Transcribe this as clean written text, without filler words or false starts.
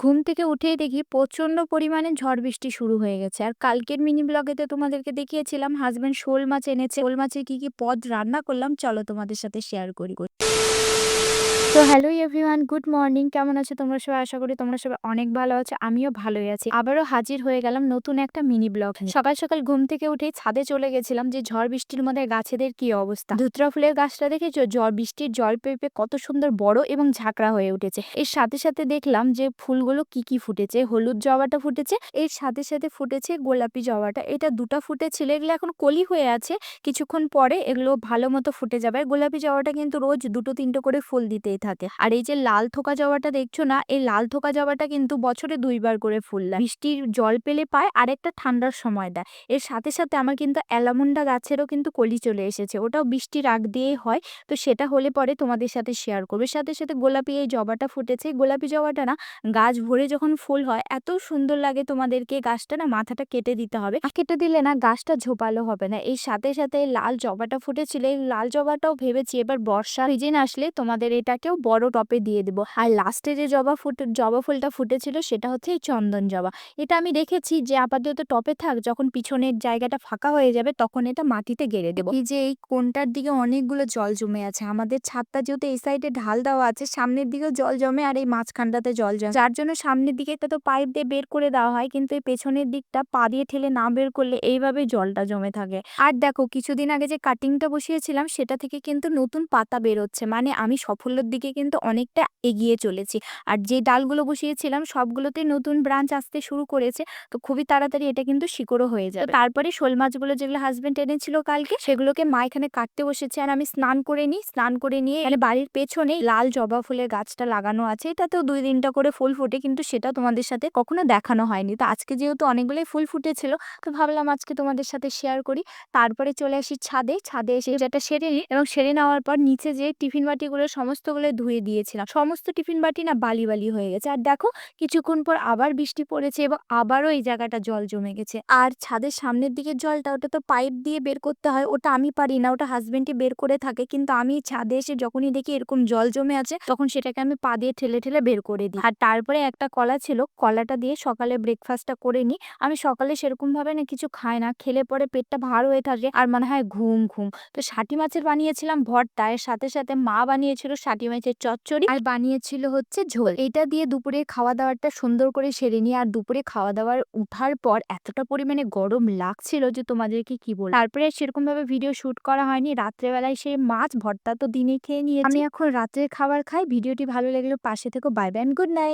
ঘুম থেকে উঠেই দেখি প্রচন্ড পরিমাণে ঝড় বৃষ্টি শুরু হয়ে গেছে। আর কালকের মিনি ব্লগেতে তোমাদেরকে দেখিয়েছিলাম হাসব্যান্ড শোল মাছ এনেছে। শোল মাছের কি পদ রান্না করলাম চলো তোমাদের সাথে শেয়ার করি। তো হ্যালো এভরিওয়ান, গুড মর্নিং। কেমন আছো তোমরা সবাই? আশা করি তোমরা সবাই অনেক ভালো আছো, আমিও ভালোই আছি। আবারও হাজির হয়ে গেলাম নতুন একটা মিনি ব্লগ নিয়ে। সকাল সকাল ঘুম থেকে উঠেই ছাদে চলে গেছিলাম যে ঝড় বৃষ্টির মধ্যে গাছেদের কি অবস্থা। ধুতরা ফুলের গাছটা দেখেছো? বৃষ্টির জল পেয়ে কত সুন্দর বড় এবং ঝাঁকড়া হয়ে উঠেছে। এর সাথে সাথে দেখলাম যে ফুলগুলো কি ফুটেছে। হলুদ জবাটা ফুটেছে, এর সাথে সাথে ফুটেছে গোলাপি জবাটা। এটা দুটা ফুটেছিল, এগুলো এখন কলি হয়ে আছে। কিছুক্ষণ পরে এগুলো ভালো মতো ফুটে যাবে। গোলাপি জবাটা কিন্তু রোজ দুটো তিনটে করে ফুল দিতেই থাকে। আর এই যে লাল থোকা জবাটা দেখছো না, এই লাল থোকা জবাটা কিন্তু বছরে 2 বার করে ফুল দেয়। বৃষ্টির জল পেলে পায় আর একটা ঠান্ডার সময় দেয়। এর সাথে সাথে আমার কিন্তু অ্যালামুন্ডা গাছেরও কিন্তু কলি চলে এসেছে, ওটাও বৃষ্টির আগ দিয়েই হয়। তো সেটা হলে পরে তোমাদের সাথে শেয়ার করবে। সাথে সাথে গোলাপি এই জবাটা ফুটেছে। গোলাপি জবাটা না গাছ ভরে যখন ফুল হয় এত সুন্দর লাগে, তোমাদেরকে গাছটা না মাথাটা কেটে দিতে হবে। কেটে দিলে না গাছটা ঝোপালো হবে না। এই সাথে সাথে লাল জবাটা ফুটেছিল, এই লাল জবাটাও ভেবেছি এবার বর্ষা সিজন আসলে তোমাদের এটাকেও বড় টপে দিয়ে দেবো। আর লাস্টে যে জবা ফুলটা ফুটেছিল সেটা হচ্ছে এই চন্দন জবা। এটা আমি দেখেছি যে আপাতত টপে থাক, যখন পিছনের জায়গাটা ফাঁকা হয়ে যাবে তখন এটা মাটিতে গেড়ে দেবো। এই যে এই কোণটার দিকে অনেকগুলো জল জমে আছে, আমাদের ছাদটা যেহেতু এই সাইডে ঢাল দেওয়া আছে, সামনের দিকেও জল জমে আর এই মাঝখানটাতে জল জমে, যার জন্য সামনের দিকে তো পাইপ দিয়ে বের করে দেওয়া হয়, কিন্তু এই পেছনের দিকটা পা দিয়ে ঠেলে না বের করলে এইভাবে জলটা জমে থাকে। আর দেখো কিছুদিন আগে যে কাটিংটা বসিয়েছিলাম সেটা থেকে কিন্তু নতুন পাতা বেরোচ্ছে, মানে আমি সাফল্যের দিকে কিন্তু অনেকটা এগিয়ে চলেছি। আর যে ডালগুলো বসিয়েছিলাম সবগুলোতে নতুন ব্রাঞ্চ আসতে শুরু করেছে। তো খুবই তাড়াতাড়ি এটা কিন্তু শিকড়ও হয়ে যাবে। তারপরে শোল মাছগুলো যেগুলো হাজবেন্ড এনেছিল কালকে, সেগুলোকে মা এখানে কাটতে বসেছে। আর আমি স্নান করে নিই, স্নান করে নিয়ে মানে বাড়ির পেছনে লাল জবা ফুলের গাছটা লাগানো আছে, এটাতেও 2-3টা করে ফুল ফুটে, কিন্তু সেটা তোমাদের সাথে কখনো দেখানো হয়নি। তো আজকে যেহেতু অনেকগুলোই ফুল ফুটেছিল তো ভাবলাম আজকে তোমাদের সাথে শেয়ার করি। তারপরে চলে আসি ছাদে। ছাদে এসে যেটা সেরে নিই, এবং সেরে নেওয়ার পর নিচে যে টিফিন বাটিগুলো সমস্তগুলো ধুয়ে দিয়েছিলাম। সমস্ত টিফিন বাটি না বালি বালি হয়ে গেছে। আর দেখো কিছুক্ষণ পর আবার বৃষ্টি পড়েছে এবং আবারও এই জায়গাটা জল জমে গেছে। আর ছাদের সামনের দিকের জলটা ওটা তো পাইপ দিয়ে বের করতে হয়, ওটা আমি পারি না, ওটা হাজবেন্ডই বের করে থাকে। কিন্তু আমি ছাদে এসে যখনই দেখি এরকম জল জমে আছে তখন সেটাকে আমি পা দিয়ে ঠেলে ঠেলে বের করে দিই। আর তারপরে একটা কলা ছিল, কলাটা দিয়ে সকালে ব্রেকফাস্টটা করে নিই। আমি সকালে সেরকম ভাবে না কিছু খাই না, খেলে পরে পেটটা ভার হয়ে থাকে আর মনে হয় ঘুম ঘুম। তো ষাটি মাছের বানিয়েছিলাম ভর্তা, এর সাথে সাথে মা বানিয়েছিল ষাটি মাছের চচ্চড়ি আর বানিয়েছিল হচ্ছে ঝোল। এটা দিয়ে দুপুরে খাওয়া দাওয়াটা সুন্দর করে সেরে নিয়ে, আর দুপুরে খাওয়া দাওয়ার উঠার পর এতটা পরিমাণে গরম লাগছিল যে তোমাদেরকে কি বলবো। তারপরে সেরকম ভাবে ভিডিও শুট করা হয়নি। রাত্রেবেলায় সেই মাছ ভর্তা তো দিনে খেয়ে নিয়েছি, আমি এখন রাত্রের খাবার খাই। ভিডিওটি ভালো লাগলে পাশে থেকো। Bye bye, good night.